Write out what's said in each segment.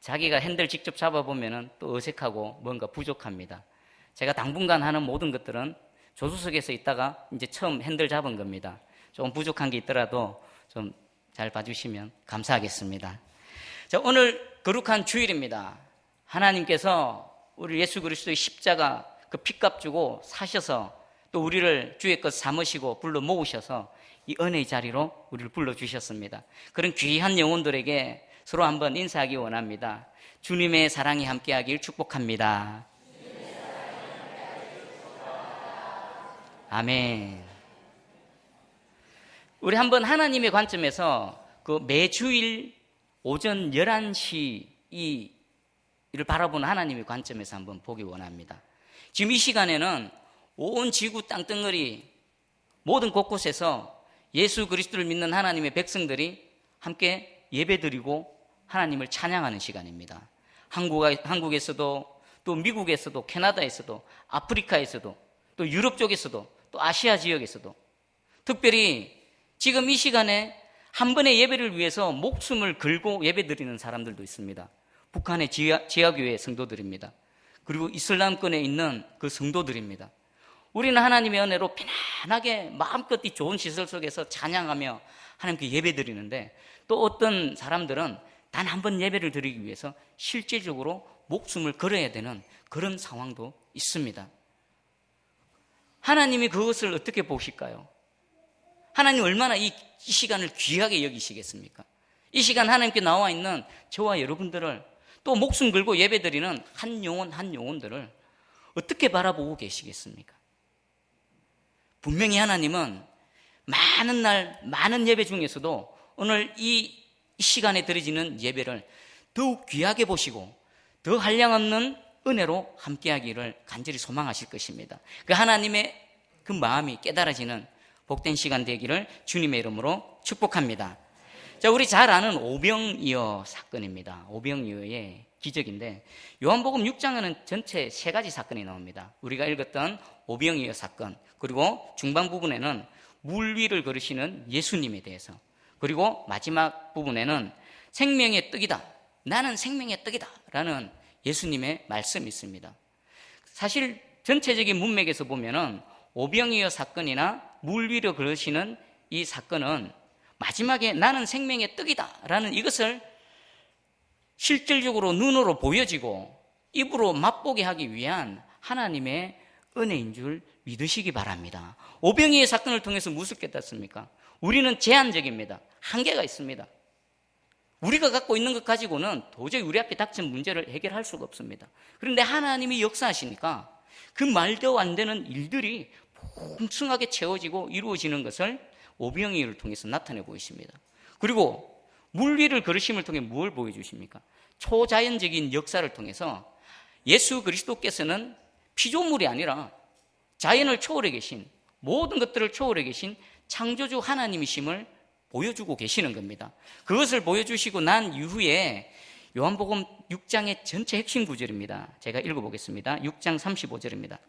자기가 핸들 직접 잡아보면 또 어색하고 뭔가 부족합니다. 제가 당분간 하는 모든 것들은 조수석에서 있다가 이제 처음 핸들 잡은 겁니다. 좀 부족한 게 있더라도 좀 잘 봐주시면 감사하겠습니다. 자, 오늘 거룩한 주일입니다. 하나님께서 우리 예수 그리스도의 십자가 그 핏값 주고 사셔서 또 우리를 주의 것 삼으시고 불러 모으셔서 이 은혜의 자리로 우리를 불러주셨습니다. 그런 귀한 영혼들에게 서로 한번 인사하기 원합니다. 주님의 사랑이 함께하길 축복합니다. 아멘. 우리 한번 하나님의 관점에서 그 매주일 오전 11시 이를 바라보는 하나님의 관점에서 한번 보기 원합니다. 지금 이 시간에는 온 지구 땅덩어리 모든 곳곳에서 예수 그리스도를 믿는 하나님의 백성들이 함께 예배드리고 하나님을 찬양하는 시간입니다. 한국에서도 또 미국에서도 캐나다에서도 아프리카에서도 또 유럽 쪽에서도 또 아시아 지역에서도 특별히 지금 이 시간에 한 번의 예배를 위해서 목숨을 걸고 예배드리는 사람들도 있습니다. 북한의 지하교회 성도들입니다. 그리고 이슬람권에 있는 그 성도들입니다. 우리는 하나님의 은혜로 편안하게 마음껏 이 좋은 시설 속에서 찬양하며 하나님께 예배드리는데 또 어떤 사람들은 단 한 번 예배를 드리기 위해서 실제적으로 목숨을 걸어야 되는 그런 상황도 있습니다. 하나님이 그것을 어떻게 보실까요? 하나님 얼마나 이 시간을 귀하게 여기시겠습니까? 이 시간 하나님께 나와 있는 저와 여러분들을 또 목숨 걸고 예배드리는 한 영혼 한 영혼들을 어떻게 바라보고 계시겠습니까? 분명히 하나님은 많은 날 많은 예배 중에서도 오늘 이 시간에 드려지는 예배를 더욱 귀하게 보시고 더 한량없는 은혜로 함께하기를 간절히 소망하실 것입니다. 그 하나님의 그 마음이 깨달아지는 복된 시간 되기를 주님의 이름으로 축복합니다. 자, 우리 잘 아는 오병이어 사건입니다. 오병이어의 기적인데 요한복음 6장에는 전체 3가지 사건이 나옵니다. 우리가 읽었던 오병이어 사건, 그리고 중반 부분에는 물 위를 걸으시는 예수님에 대해서, 그리고 마지막 부분에는 생명의 떡이다, 나는 생명의 떡이다 라는 예수님의 말씀이 있습니다. 사실 전체적인 문맥에서 보면은 오병이어 사건이나 물 위로 걸으시는 이 사건은 마지막에 나는 생명의 떡이다 라는 이것을 실질적으로 눈으로 보여지고 입으로 맛보게 하기 위한 하나님의 은혜인 줄 믿으시기 바랍니다. 오병이어 사건을 통해서 무엇을 깨닫습니까? 우리는 제한적입니다. 한계가 있습니다. 우리가 갖고 있는 것 가지고는 도저히 우리 앞에 닥친 문제를 해결할 수가 없습니다. 그런데 하나님이 역사하시니까 그 말도 안 되는 일들이 풍성하게 채워지고 이루어지는 것을 오병이어를 통해서 나타내 보이십니다. 그리고 물 위를 걸으심을 통해 무엇을 보여주십니까? 초자연적인 역사를 통해서 예수 그리스도께서는 피조물이 아니라 자연을 초월해 계신, 모든 것들을 초월해 계신 창조주 하나님이심을 보여주고 계시는 겁니다. 그것을 보여주시고 난 이후에 요한복음 6장의 전체 핵심 구절입니다. 제가 읽어보겠습니다. 6장 35절입니다.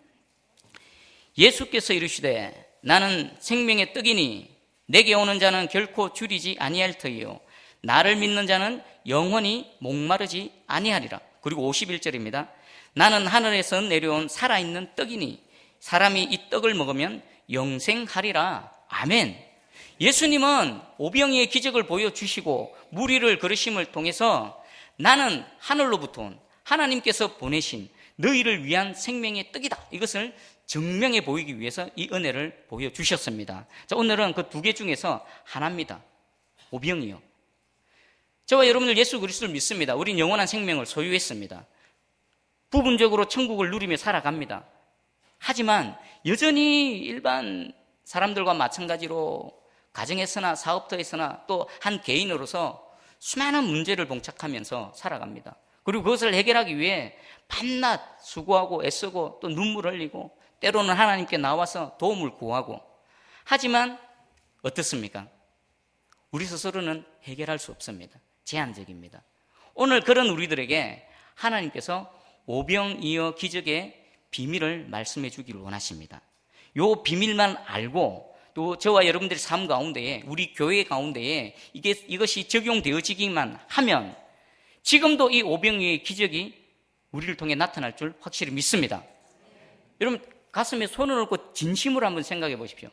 예수께서 이르시되 나는 생명의 떡이니 내게 오는 자는 결코 줄이지 아니할 터이요 나를 믿는 자는 영원히 목마르지 아니하리라. 그리고 51절입니다. 나는 하늘에서 내려온 살아있는 떡이니 사람이 이 떡을 먹으면 영생하리라. 아멘. 예수님은 오병이의 기적을 보여주시고 물 위를 걸으심을 통해서 나는 하늘로부터 온 하나님께서 보내신 너희를 위한 생명의 떡이다, 이것을 증명해 보이기 위해서 이 은혜를 보여주셨습니다. 자, 오늘은 그 2개 중에서 하나입니다. 오병이어. 저와 여러분들 예수 그리스도를 믿습니다. 우린 영원한 생명을 소유했습니다. 부분적으로 천국을 누리며 살아갑니다. 하지만 여전히 일반 사람들과 마찬가지로 가정에서나 사업터에서나 또 한 개인으로서 수많은 문제를 봉착하면서 살아갑니다. 그리고 그것을 해결하기 위해 밤낮 수고하고 애쓰고 또 눈물 흘리고 때로는 하나님께 나와서 도움을 구하고, 하지만 어떻습니까? 우리 스스로는 해결할 수 없습니다. 제한적입니다. 오늘 그런 우리들에게 하나님께서 오병이어 기적의 비밀을 말씀해 주기를 원하십니다. 요 비밀만 알고 또 저와 여러분들의 삶 가운데에, 우리 교회 가운데에 이것이 적용되어지기만 하면 지금도 이 오병이어의 기적이 우리를 통해 나타날 줄 확실히 믿습니다. 여러분 가슴에 손을 얹고 진심으로 한번 생각해 보십시오.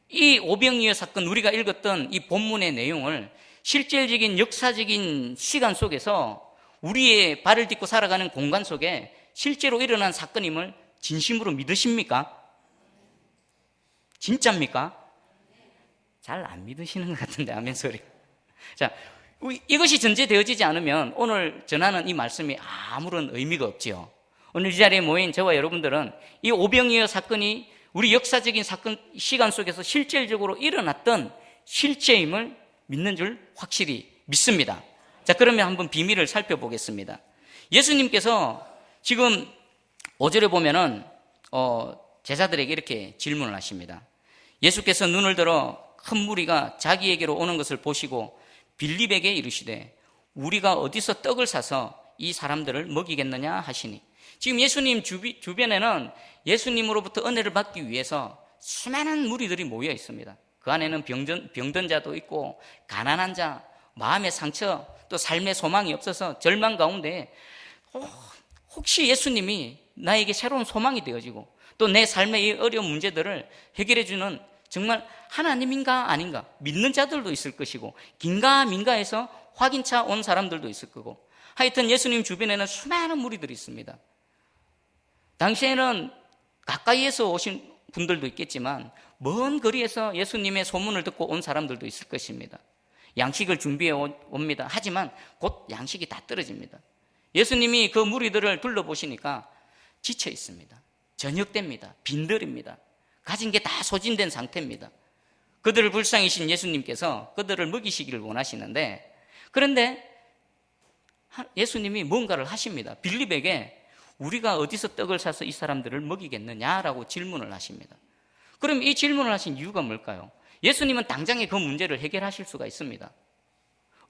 이 오병이어 사건, 우리가 읽었던 이 본문의 내용을 실질적인 역사적인 시간 속에서 우리의 발을 딛고 살아가는 공간 속에 실제로 일어난 사건임을 진심으로 믿으십니까? 진짜입니까? 잘 안 믿으시는 것 같은데 아멘 소리. 자, 이것이 전제되어지지 않으면 오늘 전하는 이 말씀이 아무런 의미가 없지요. 오늘 이 자리에 모인 저와 여러분들은 이 오병이어 사건이 우리 역사적인 사건 시간 속에서 실질적으로 일어났던 실체임을 믿는 줄 확실히 믿습니다. 자, 그러면 한번 비밀을 살펴보겠습니다. 예수님께서 지금 5절에 보면은 제자들에게 이렇게 질문을 하십니다. 예수께서 눈을 들어 큰 무리가 자기에게로 오는 것을 보시고 빌립에게 이르시되 우리가 어디서 떡을 사서 이 사람들을 먹이겠느냐 하시니, 지금 예수님 주변에는 예수님으로부터 은혜를 받기 위해서 수많은 무리들이 모여 있습니다. 그 안에는 병든 자도 있고 가난한 자, 마음의 상처, 또 삶의 소망이 없어서 절망 가운데 혹시 예수님이 나에게 새로운 소망이 되어지고 또 내 삶의 이 어려운 문제들을 해결해 주는 정말 하나님인가 아닌가 믿는 자들도 있을 것이고 긴가민가해서 확인차 온 사람들도 있을 거고, 하여튼 예수님 주변에는 수많은 무리들이 있습니다. 당시에는 가까이에서 오신 분들도 있겠지만 먼 거리에서 예수님의 소문을 듣고 온 사람들도 있을 것입니다. 양식을 준비해 옵니다. 하지만 곧 양식이 다 떨어집니다. 예수님이 그 무리들을 둘러보시니까 지쳐 있습니다. 저녁됩니다. 빈들입니다. 가진 게 다 소진된 상태입니다. 그들을 불쌍히신 예수님께서 그들을 먹이시기를 원하시는데, 그런데 예수님이 뭔가를 하십니다. 빌립에게 우리가 어디서 떡을 사서 이 사람들을 먹이겠느냐라고 질문을 하십니다. 그럼 이 질문을 하신 이유가 뭘까요? 예수님은 당장에 그 문제를 해결하실 수가 있습니다.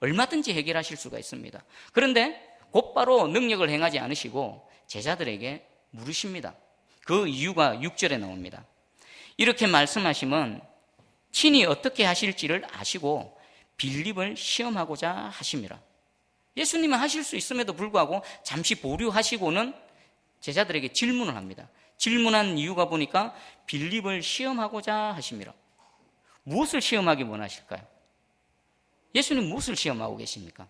얼마든지 해결하실 수가 있습니다. 그런데 곧바로 능력을 행하지 않으시고 제자들에게 물으십니다. 그 이유가 6절에 나옵니다. 이렇게 말씀하시면 친히 어떻게 하실지를 아시고 빌립을 시험하고자 하심이라. 예수님은 하실 수 있음에도 불구하고 잠시 보류하시고는 제자들에게 질문을 합니다. 질문한 이유가 보니까 빌립을 시험하고자 하심이라. 무엇을 시험하기 원하실까요? 예수님 무엇을 시험하고 계십니까?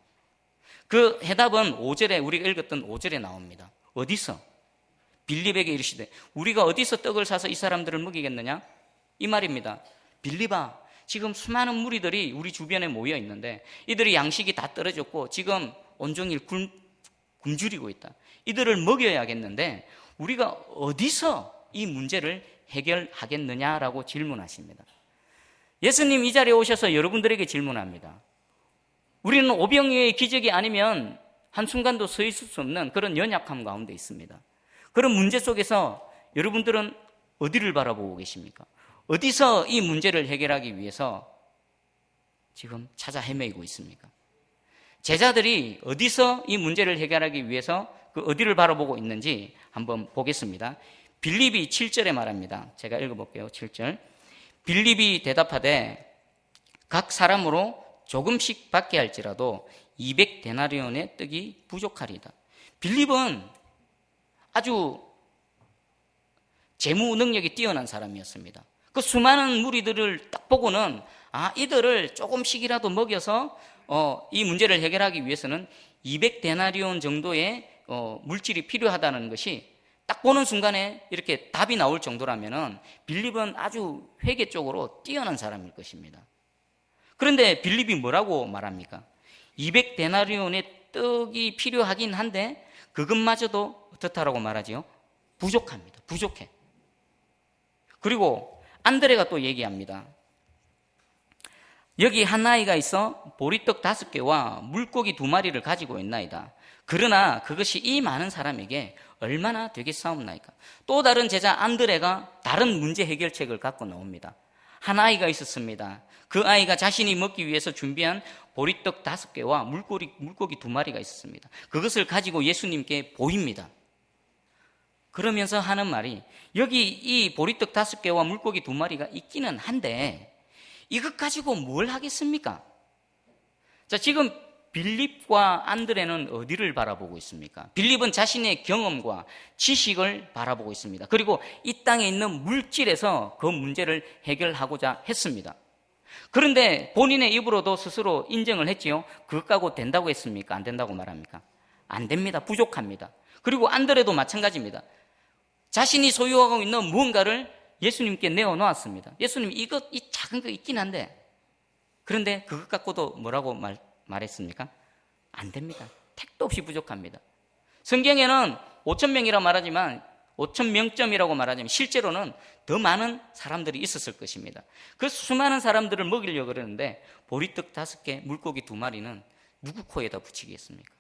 그 해답은 5절에, 우리가 읽었던 5절에 나옵니다. 어디서? 빌립에게 이르시되 우리가 어디서 떡을 사서 이 사람들을 먹이겠느냐? 이 말입니다. 빌립아, 지금 수많은 무리들이 우리 주변에 모여 있는데 이들의 양식이 다 떨어졌고 지금 온종일 굶주리고 있다. 이들을 먹여야겠는데 우리가 어디서 이 문제를 해결하겠느냐라고 질문하십니다. 예수님 이 자리에 오셔서 여러분들에게 질문합니다. 우리는 오병이어의 기적이 아니면 한순간도 서 있을 수 없는 그런 연약함 가운데 있습니다. 그런 문제 속에서 여러분들은 어디를 바라보고 계십니까? 어디서 이 문제를 해결하기 위해서 지금 찾아 헤매이고 있습니까? 제자들이 어디서 이 문제를 해결하기 위해서 그 어디를 바라보고 있는지 한번 보겠습니다. 빌립이 7절에 말합니다. 제가 읽어볼게요. 7절. 빌립이 대답하되 각 사람으로 조금씩 받게 할지라도 200데나리온의 떡이 부족하리다. 빌립은 아주 재무 능력이 뛰어난 사람이었습니다. 그 수많은 무리들을 딱 보고는 이들을 조금씩이라도 먹여서 이 문제를 해결하기 위해서는 200데나리온 정도의 물질이 필요하다는 것이 딱 보는 순간에 이렇게 답이 나올 정도라면은 빌립은 아주 회계 쪽으로 뛰어난 사람일 것입니다. 그런데 빌립이 뭐라고 말합니까? 200데나리온의 떡이 필요하긴 한데 그것마저도 어떻다라고 말하지요? 부족합니다. 부족해. 그리고 안드레가 또 얘기합니다. 여기 한 아이가 있어 보리떡 5개와 물고기 2마리를 가지고 있나이다. 그러나 그것이 이 많은 사람에게 얼마나 되겠사옵나이까. 또 다른 제자 안드레가 다른 문제 해결책을 갖고 나옵니다. 한 아이가 있었습니다. 그 아이가 자신이 먹기 위해서 준비한 보리떡 5개와 물고기 2마리가 있었습니다. 그것을 가지고 예수님께 보입니다. 그러면서 하는 말이, 여기 이 보리떡 5개와 물고기 2마리가 있기는 한데 이것 가지고 뭘 하겠습니까? 자, 지금 빌립과 안드레는 어디를 바라보고 있습니까? 빌립은 자신의 경험과 지식을 바라보고 있습니다. 그리고 이 땅에 있는 물질에서 그 문제를 해결하고자 했습니다. 그런데 본인의 입으로도 스스로 인정을 했지요. 그것 가고 된다고 했습니까? 안 된다고 말합니까? 안 됩니다. 부족합니다. 그리고 안드레도 마찬가지입니다. 자신이 소유하고 있는 무언가를 예수님께 내어놓았습니다. 예수님, 이 작은 거 있긴 한데, 그런데 그것 갖고도 뭐라고 말했습니까? 안 됩니다. 택도 없이 부족합니다. 성경에는 5,000명이라고 말하지만 5,000명점이라고 말하지만 실제로는 더 많은 사람들이 있었을 것입니다. 그 수많은 사람들을 먹이려고 그러는데 보리떡 5개, 물고기 2마리는 누구 코에다 붙이겠습니까?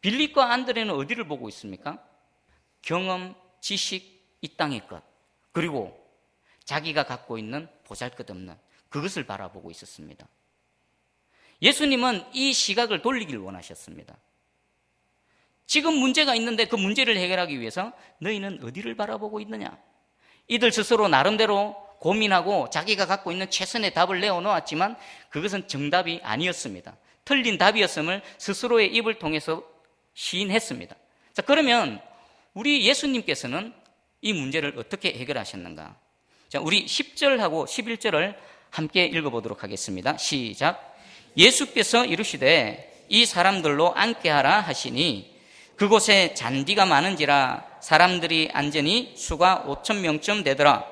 빌립과 안드레는 어디를 보고 있습니까? 경험, 지식, 이 땅의 것, 그리고 자기가 갖고 있는 보잘것없는 그것을 바라보고 있었습니다. 예수님은 이 시각을 돌리길 원하셨습니다. 지금 문제가 있는데 그 문제를 해결하기 위해서 너희는 어디를 바라보고 있느냐? 이들 스스로 나름대로 고민하고 자기가 갖고 있는 최선의 답을 내어놓았지만 그것은 정답이 아니었습니다. 틀린 답이었음을 스스로의 입을 통해서 시인했습니다. 자, 그러면 우리 예수님께서는 이 문제를 어떻게 해결하셨는가? 자, 우리 10절하고 11절을 함께 읽어보도록 하겠습니다. 시작. 예수께서 이르시되 이 사람들로 앉게 하라 하시니 그곳에 잔디가 많은지라 사람들이 앉으니 수가 5,000명쯤 되더라.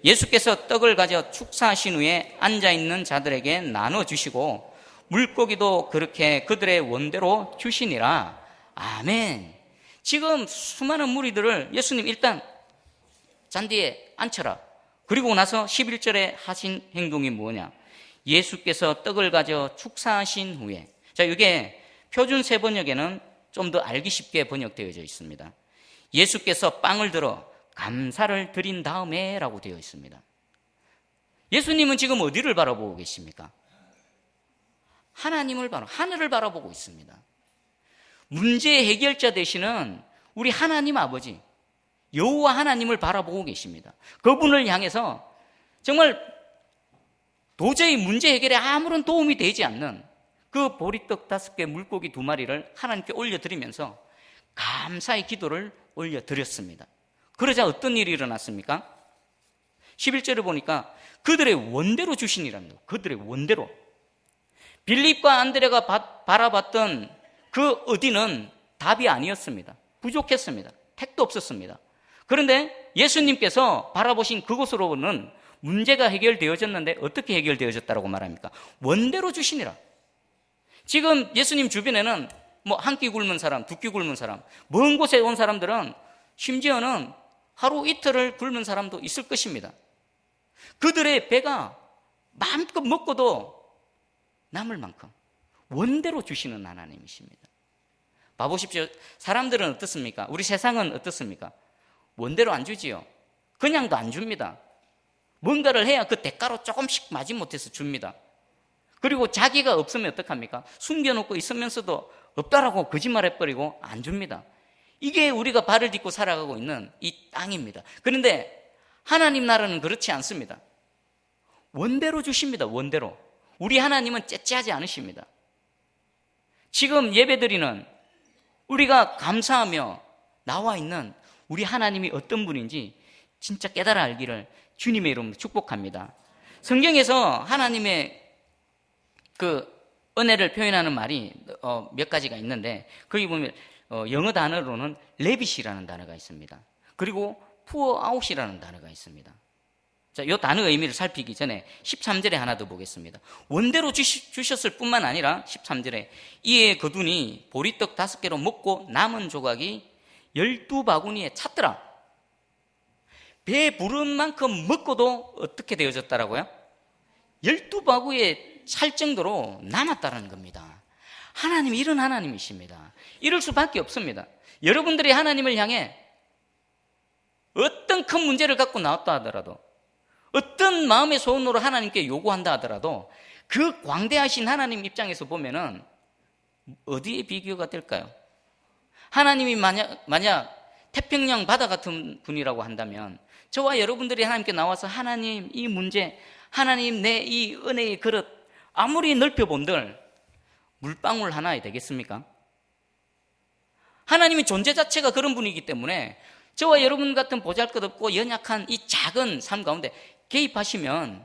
예수께서 떡을 가져 축사하신 후에 앉아있는 자들에게 나눠주시고 물고기도 그렇게 그들의 원대로 주시니라. 아멘. 지금 수많은 무리들을 예수님 일단 잔디에 앉혀라. 그리고 나서 11절에 하신 행동이 뭐냐? 예수께서 떡을 가져 축사하신 후에. 자, 이게 표준 세번역에는 좀 더 알기 쉽게 번역되어져 있습니다. 예수께서 빵을 들어 감사를 드린 다음에 라고 되어 있습니다. 예수님은 지금 어디를 바라보고 계십니까? 하늘을 바라보고 있습니다. 문제 해결자 되시는 우리 하나님 아버지, 여호와 하나님을 바라보고 계십니다. 그분을 향해서 정말 도저히 문제 해결에 아무런 도움이 되지 않는 그 보리떡 5개, 물고기 2마리를 하나님께 올려드리면서 감사의 기도를 올려드렸습니다. 그러자 어떤 일이 일어났습니까? 11절을 보니까 그들의 원대로 주시니랍니다. 그들의 원대로. 빌립과 안드레가 바라봤던 그 어디는 답이 아니었습니다. 부족했습니다. 택도 없었습니다. 그런데 예수님께서 바라보신 그곳으로는 문제가 해결되어졌는데 어떻게 해결되어졌다고 말합니까? 원대로 주시니라. 지금 예수님 주변에는 뭐 한 끼 굶은 사람, 2끼 굶은 사람, 먼 곳에 온 사람들은 심지어는 하루 이틀을 굶은 사람도 있을 것입니다. 그들의 배가 마음껏 먹고도 남을 만큼 원대로 주시는 하나님이십니다. 봐보십시오. 사람들은 어떻습니까? 우리 세상은 어떻습니까? 원대로 안 주지요. 그냥도 안 줍니다. 뭔가를 해야 그 대가로 조금씩 마지못해서 줍니다. 그리고 자기가 없으면 어떡합니까? 숨겨놓고 있으면서도 없다라고 거짓말해버리고 안 줍니다. 이게 우리가 발을 딛고 살아가고 있는 이 땅입니다. 그런데 하나님 나라는 그렇지 않습니다. 원대로 주십니다. 원대로. 우리 하나님은 째째하지 않으십니다. 지금 예배드리는 우리가 감사하며 나와 있는 우리 하나님이 어떤 분인지 진짜 깨달아 알기를 주님의 이름으로 축복합니다. 성경에서 하나님의 그 은혜를 표현하는 말이 몇 가지가 있는데 거기 보면 영어 단어로는 레빗이라는 단어가 있습니다. 그리고 pour out이라는 단어가 있습니다. 자, 이 단어의 의미를 살피기 전에 13절에 하나 더 보겠습니다. 원대로 주셨을 뿐만 아니라 13절에 이에 거둔이 보리떡 5개로 먹고 남은 조각이 12바구니에 찼더라. 배 부른 만큼 먹고도 어떻게 되어졌다라고요? 12바구니에 찰 정도로 남았다는 겁니다. 하나님이 이런 하나님이십니다. 이럴 수밖에 없습니다. 여러분들이 하나님을 향해 어떤 큰 문제를 갖고 나왔다 하더라도 어떤 마음의 소원으로 하나님께 요구한다 하더라도 그 광대하신 하나님 입장에서 보면은 어디에 비교가 될까요? 하나님이 만약 태평양 바다 같은 분이라고 한다면 저와 여러분들이 하나님께 나와서 하나님 이 문제, 하나님 내 이 은혜의 그릇 아무리 넓혀본들 물방울 하나에 되겠습니까? 하나님의 존재 자체가 그런 분이기 때문에 저와 여러분 같은 보잘것없고 연약한 이 작은 삶 가운데 개입하시면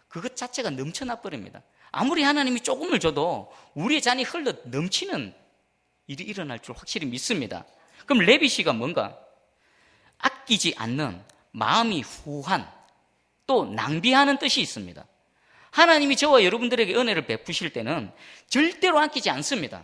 그것 자체가 넘쳐나 버립니다. 아무리 하나님이 조금을 줘도 우리의 잔이 흘러 넘치는 일이 일어날 줄 확실히 믿습니다. 그럼 레위시가 뭔가? 아끼지 않는, 마음이 후한, 또 낭비하는 뜻이 있습니다. 하나님이 저와 여러분들에게 은혜를 베푸실 때는 절대로 아끼지 않습니다.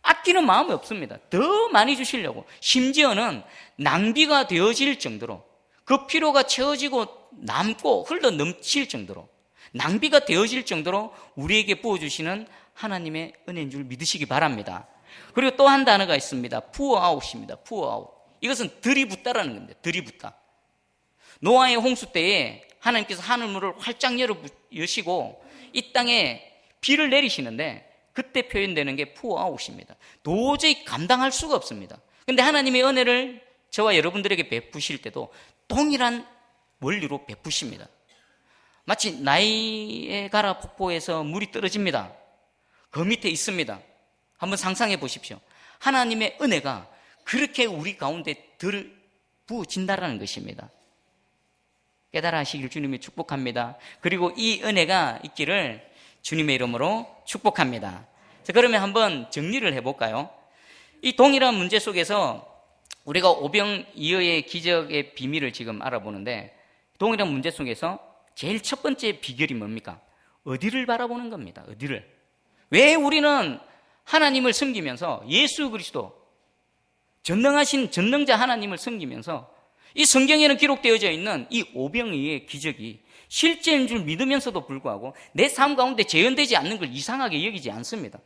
아끼는 마음이 없습니다. 더 많이 주시려고, 심지어는 낭비가 되어질 정도로, 그 필요가 채워지고 남고 흘러 넘칠 정도로, 낭비가 되어질 정도로 우리에게 부어주시는 하나님의 은혜인 줄 믿으시기 바랍니다. 그리고 또 한 단어가 있습니다. puorout입니다. puorout. 이것은 들이붓다라는 겁니다. 들이붓다. 노아의 홍수 때에 하나님께서 하늘문을 활짝 여시고 이 땅에 비를 내리시는데 그때 표현되는 게 puorout입니다. 도저히 감당할 수가 없습니다. 그런데 하나님의 은혜를 저와 여러분들에게 베푸실 때도 동일한 원리로 베푸십니다. 마치 나이아가라 폭포에서 물이 떨어집니다. 그 밑에 있습니다. 한번 상상해 보십시오. 하나님의 은혜가 그렇게 우리 가운데 부어진다라는 것입니다. 깨달아 하시길 주님이 축복합니다. 그리고 이 은혜가 있기를 주님의 이름으로 축복합니다. 자, 그러면 한번 정리를 해볼까요? 이 동일한 문제 속에서 우리가 오병이어의 기적의 비밀을 지금 알아보는데, 동일한 문제 속에서 제일 첫 번째 비결이 뭡니까? 어디를 바라보는 겁니다. 어디를. 왜 우리는 하나님을 섬기면서 예수 그리스도, 전능하신 전능자 하나님을 섬기면서 이 성경에는 기록되어져 있는 이 오병이어의 기적이 실제인 줄 믿으면서도 불구하고 내 삶 가운데 재현되지 않는 걸 이상하게 여기지 않습니다.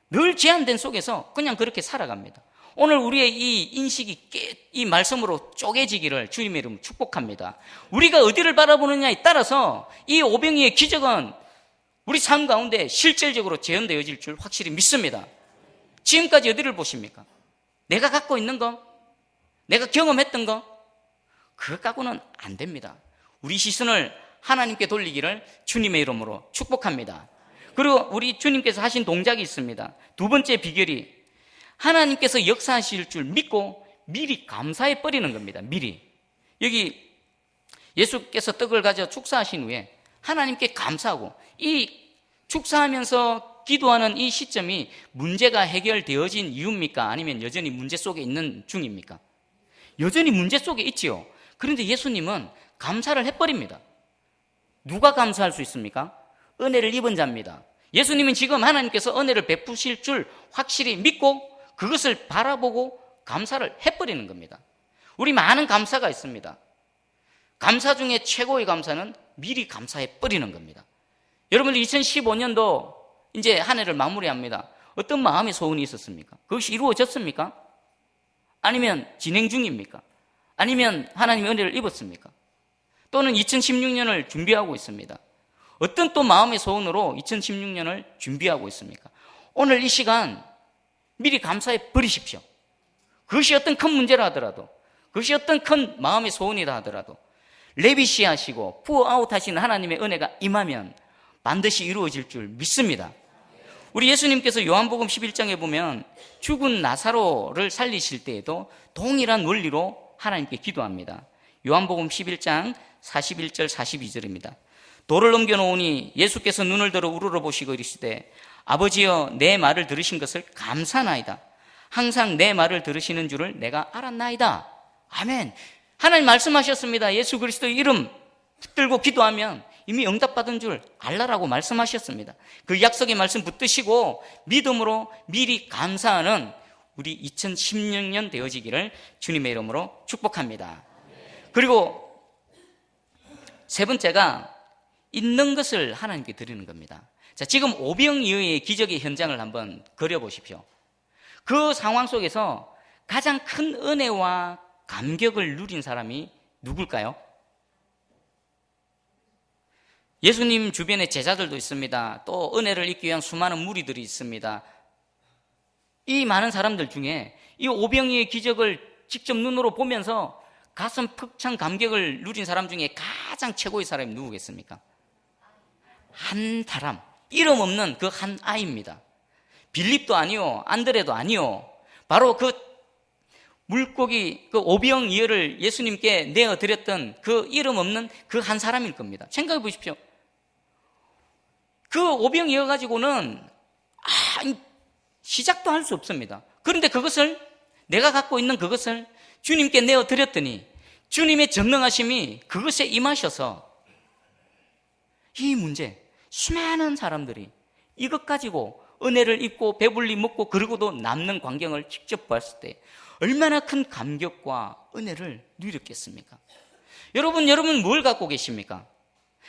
늘 제한된 속에서 그냥 그렇게 살아갑니다. 오늘 우리의 이 인식이 이 말씀으로 쪼개지기를 주님의 이름으로 축복합니다. 우리가 어디를 바라보느냐에 따라서 이 오병이어의 기적은 우리 삶 가운데 실질적으로 재현되어질 줄 확실히 믿습니다. 지금까지 어디를 보십니까? 내가 갖고 있는 거? 내가 경험했던 거? 그것 갖고는 안 됩니다. 우리 시선을 하나님께 돌리기를 주님의 이름으로 축복합니다. 그리고 우리 주님께서 하신 동작이 있습니다. 두 번째 비결이 하나님께서 역사하실 줄 믿고 미리 감사해 버리는 겁니다. 미리. 여기 예수께서 떡을 가져 축사하신 후에 하나님께 감사하고, 이 축사하면서 기도하는 이 시점이 문제가 해결되어진 이유입니까? 아니면 여전히 문제 속에 있는 중입니까? 여전히 문제 속에 있지요. 그런데 예수님은 감사를 해버립니다. 누가 감사할 수 있습니까? 은혜를 입은 자입니다. 예수님은 지금 하나님께서 은혜를 베푸실 줄 확실히 믿고 그것을 바라보고 감사를 해버리는 겁니다. 우리 많은 감사가 있습니다. 감사 중에 최고의 감사는 미리 감사해 버리는 겁니다. 여러분들 2015년도 이제 한 해를 마무리합니다. 어떤 마음의 소원이 있었습니까? 그것이 이루어졌습니까? 아니면 진행 중입니까? 아니면 하나님의 은혜를 입었습니까? 또는 2016년을 준비하고 있습니다. 어떤 또 마음의 소원으로 2016년을 준비하고 있습니까? 오늘 이 시간 미리 감사해 버리십시오. 그것이 어떤 큰 문제라 하더라도, 그것이 어떤 큰 마음의 소원이라 하더라도 레위시 하시고 puorout 하시는 하나님의 은혜가 임하면 반드시 이루어질 줄 믿습니다. 우리 예수님께서 요한복음 11장에 보면 죽은 나사로를 살리실 때에도 동일한 원리로 하나님께 기도합니다. 요한복음 11장 41절 42절입니다. 돌을 넘겨놓으니 예수께서 눈을 들어 우러러보시고 이르시되 아버지여 내 말을 들으신 것을 감사나이다. 항상 내 말을 들으시는 줄을 내가 알았나이다. 아멘. 하나님 말씀하셨습니다. 예수 그리스도의 이름 붙들고 기도하면 이미 응답받은 줄 알라라고 말씀하셨습니다. 그 약속의 말씀 붙드시고 믿음으로 미리 감사하는 우리 2016년 되어지기를 주님의 이름으로 축복합니다. 그리고 세 번째가 있는 것을 하나님께 드리는 겁니다. 자, 지금 오병이어의 기적의 현장을 한번 그려보십시오. 그 상황 속에서 가장 큰 은혜와 감격을 누린 사람이 누굴까요? 예수님 주변에 제자들도 있습니다. 또 은혜를 입기 위한 수많은 무리들이 있습니다. 이 많은 사람들 중에 이 오병이어의 기적을 직접 눈으로 보면서 가슴 푹 찬 감격을 누린 사람 중에 가장 최고의 사람이 누구겠습니까? 한 사람, 이름 없는 그 한 아이입니다. 빌립도 아니요, 안드레도 아니요, 바로 그 물고기 그 오병이어를 예수님께 내어드렸던 그 이름 없는 그 한 사람일 겁니다. 생각해 보십시오. 그 오병이어 가지고는 시작도 할 수 없습니다. 그런데 그것을, 내가 갖고 있는 그것을 주님께 내어드렸더니 주님의 전능하심이 그것에 임하셔서 이 문제, 수많은 사람들이 이것 가지고 은혜를 입고 배불리 먹고 그러고도 남는 광경을 직접 봤을 때 얼마나 큰 감격과 은혜를 누렸겠습니까? 여러분 뭘 갖고 계십니까?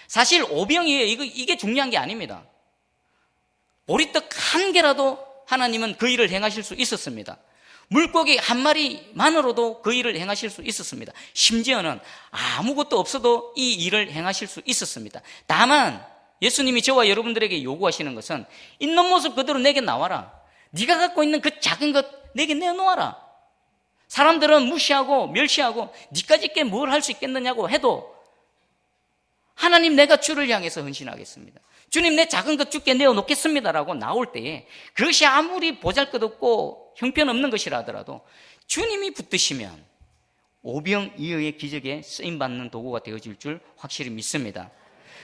사실 오병이에요. 이게 중요한 게 아닙니다. 보리떡 한 개라도 하나님은 그 일을 행하실 수 있었습니다. 물고기 한 마리만으로도 그 일을 행하실 수 있었습니다. 심지어는 아무것도 없어도 이 일을 행하실 수 있었습니다. 다만 예수님이 저와 여러분들에게 요구하시는 것은 있는 모습 그대로 내게 나와라. 네가 갖고 있는 그 작은 것 내게 내놓아라. 사람들은 무시하고 멸시하고 네까짓 게 뭘 할 수 있겠느냐고 해도 하나님, 내가 주를 향해서 헌신하겠습니다. 주님, 내 작은 것 주께 내어놓겠습니다라고 나올 때에 그것이 아무리 보잘것없고 형편없는 것이라 하더라도 주님이 붙드시면 오병이어의 기적에 쓰임받는 도구가 되어질 줄 확실히 믿습니다.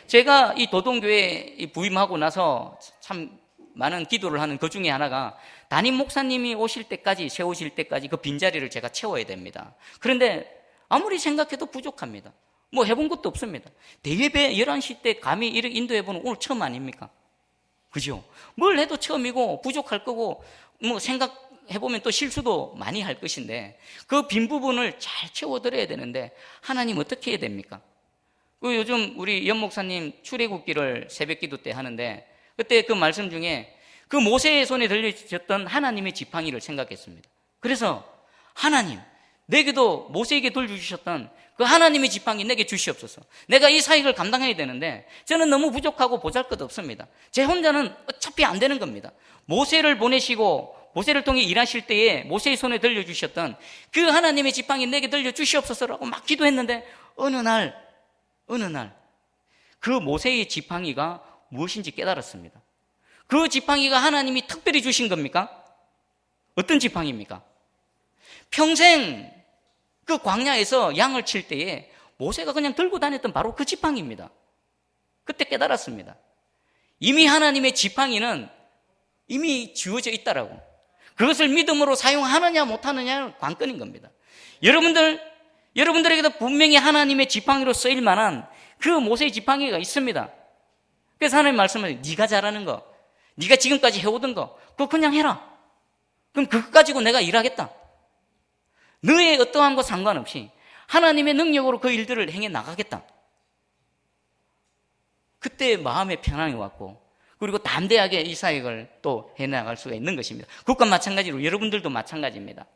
제가 이 도동교회에 부임하고 나서 참 많은 기도를 하는 그 중에 하나가 담임 목사님이 오실 때까지, 세우실 때까지 그 빈자리를 제가 채워야 됩니다. 그런데 아무리 생각해도 부족합니다. 뭐 해본 것도 없습니다. 대예배 11시 때 감히 이렇게 인도해보는 오늘 처음 아닙니까? 그죠? 뭘 해도 처음이고 부족할 거고 뭐 생각해보면 또 실수도 많이 할 것인데 그 빈 부분을 잘 채워드려야 되는데 하나님 어떻게 해야 됩니까? 요즘 우리 연 목사님 출애굽기를 새벽기도 때 하는데 그때 그 말씀 중에 그 모세의 손에 들려주셨던 하나님의 지팡이를 생각했습니다. 그래서 하나님, 내게도 모세에게 돌려주셨던 그 하나님의 지팡이 내게 주시옵소서. 내가 이 사역을 감당해야 되는데 저는 너무 부족하고 보잘것없습니다. 제 혼자는 어차피 안 되는 겁니다. 모세를 보내시고 모세를 통해 일하실 때에 모세의 손에 들려주셨던 그 하나님의 지팡이 내게 들려주시옵소서라고 막 기도했는데 어느 날 그 모세의 지팡이가 무엇인지 깨달았습니다. 그 지팡이가 하나님이 특별히 주신 겁니까? 어떤 지팡이입니까? 평생 그 광야에서 양을 칠 때에 모세가 그냥 들고 다녔던 바로 그 지팡이입니다. 그때 깨달았습니다. 이미 하나님의 지팡이는 이미 주어져 있다라고. 그것을 믿음으로 사용하느냐 못하느냐는 관건인 겁니다. 여러분들에게도 분명히 하나님의 지팡이로 쓰일 만한 그 모세의 지팡이가 있습니다. 그래서 하나님 말씀을 네가 잘하는 거, 네가 지금까지 해오던 거 그거 그냥 해라. 그럼 그것 가지고 내가 일하겠다. 너의 어떠함과 상관없이 하나님의 능력으로 그 일들을 행해 나가겠다. 그때 마음의 평안이 왔고 그리고 담대하게 이 사역을 또 해나갈 수가 있는 것입니다. 그것과 마찬가지로 여러분들도 마찬가지입니다.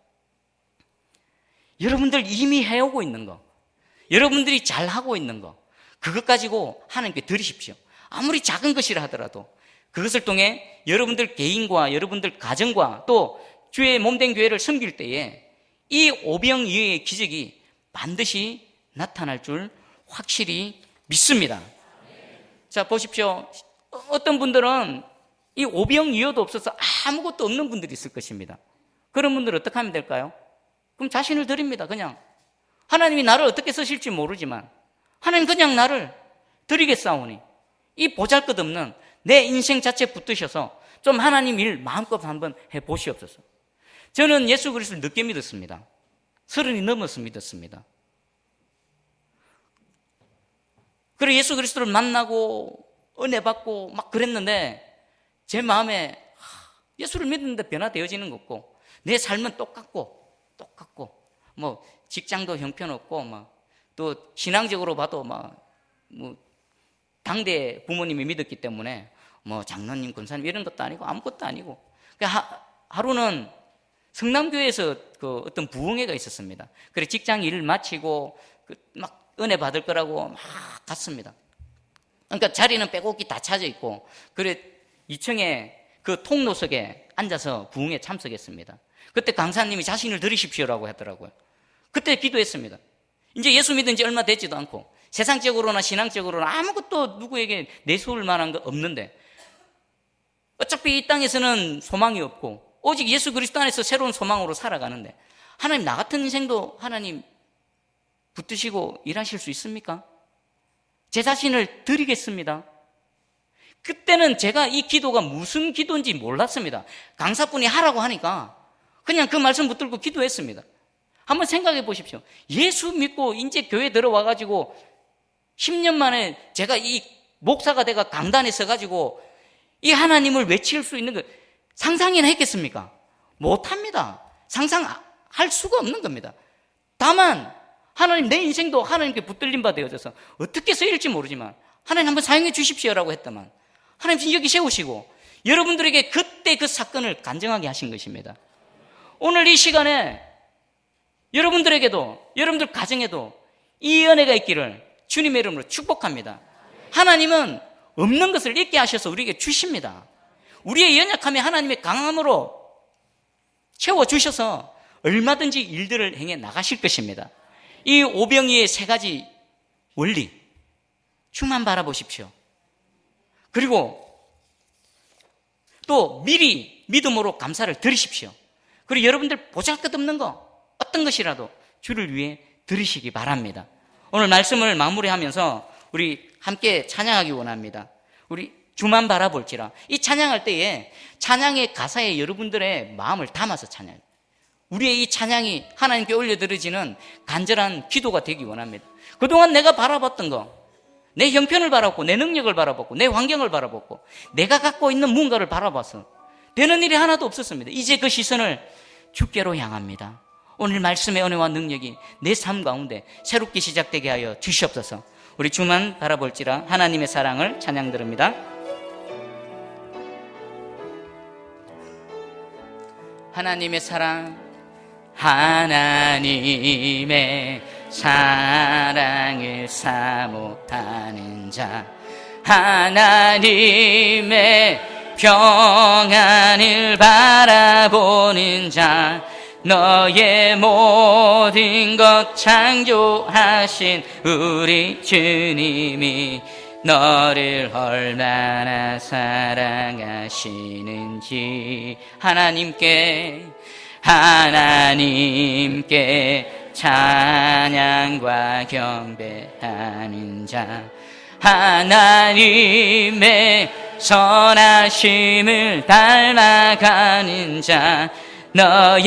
여러분들 이미 해오고 있는 거, 여러분들이 잘하고 있는 거 그것 가지고 하나님께 드리십시오. 아무리 작은 것이라 하더라도 그것을 통해 여러분들 개인과 여러분들 가정과 또 주의 몸된 교회를 섬길 때에 이 오병이어의 기적이 반드시 나타날 줄 확실히 믿습니다. 자, 보십시오. 어떤 분들은 이 오병이어도 없어서 아무것도 없는 분들이 있을 것입니다. 그런 분들은 어떻게 하면 될까요? 그럼 자신을 드립니다. 그냥 하나님이 나를 어떻게 쓰실지 모르지만 하나님 그냥 나를 드리겠사오니 이 보잘것없는 내 인생 자체에 붙드셔서 좀 하나님 일 마음껏 한번 해보시옵소서. 저는 예수 그리스도를 늦게 믿었습니다. 30이 넘어서 믿었습니다. 그리고 예수 그리스도를 만나고 은혜 받고 막 그랬는데 제 마음에 예수를 믿는데 변화되어지는 거 없고 내 삶은 똑같고 뭐 직장도 형편없고 막 또 신앙적으로 봐도 뭐 당대 부모님이 믿었기 때문에 뭐 장로님, 권사님 이런 것도 아니고 아무것도 아니고 하루는 성남교회에서 그 어떤 부흥회가 있었습니다. 그래 직장 일을 마치고 막 은혜 받을 거라고 막 갔습니다. 그러니까 자리는 빼곡히 다 차져 있고 그래 2층에 그 통로석에 앉아서 부흥회에 참석했습니다. 그때 강사님이 자신을 드리십시오라고 하더라고요. 그때 기도했습니다. 이제 예수 믿은 지 얼마 되지도 않고 세상적으로나 신앙적으로나 아무것도 누구에게 내세울 만한 거 없는데 어차피 이 땅에서는 소망이 없고 오직 예수 그리스도 안에서 새로운 소망으로 살아가는데 하나님, 나 같은 인생도 하나님 붙드시고 일하실 수 있습니까? 제 자신을 드리겠습니다. 그때는 제가 이 기도가 무슨 기도인지 몰랐습니다. 강사분이 하라고 하니까 그냥 그 말씀 붙들고 기도했습니다. 한번 생각해 보십시오. 예수 믿고 이제 교회 들어와가지고 10년 만에 제가 이 목사가 돼가 강단에 서가지고 이 하나님을 외칠 수 있는 거 상상이나 했겠습니까? 못합니다. 상상할 수가 없는 겁니다. 다만 하나님, 내 인생도 하나님께 붙들림 바 되어져서 어떻게 쓰일지 모르지만 하나님 한번 사용해 주십시오라고 했다만 하나님 여기 세우시고 여러분들에게 그때 그 사건을 간증하게 하신 것입니다. 오늘 이 시간에 여러분들에게도, 여러분들 가정에도 이 은혜가 있기를 주님의 이름으로 축복합니다. 하나님은 없는 것을 있게 하셔서 우리에게 주십니다. 우리의 연약함에 하나님의 강함으로 채워주셔서 얼마든지 일들을 행해 나가실 것입니다. 이 오병이의 세 가지 원리, 주만 바라보십시오. 그리고 또 미리 믿음으로 감사를 드리십시오. 그리고 여러분들 보잘것없는 거 어떤 것이라도 주를 위해 드리시기 바랍니다. 오늘 말씀을 마무리하면서 우리 함께 찬양하기 원합니다. 우리 주만 바라볼지라. 이 찬양할 때에 찬양의 가사에 여러분들의 마음을 담아서 찬양해요. 우리의 이 찬양이 하나님께 올려드려지는 간절한 기도가 되기 원합니다. 그동안 내가 바라봤던 거, 내 형편을 바라봤고, 내 능력을 바라봤고, 내 환경을 바라봤고, 내가 갖고 있는 무언가를 바라봐서 되는 일이 하나도 없었습니다. 이제 그 시선을 주께로 향합니다. 오늘 말씀의 은혜와 능력이 내 삶 가운데 새롭게 시작되게 하여 주시옵소서. 우리 주만 바라볼지라. 하나님의 사랑을 찬양 드립니다. 하나님의 사랑, 하나님의 사랑을 사모하는 자, 하나님의 평안을 바라보는 자, 너의 모든 것 창조하신 우리 주님이 너를 얼마나 사랑하시는지 하나님께 찬양과 경배하는 자, 하나님의 선하심을 닮아가는 자, 너의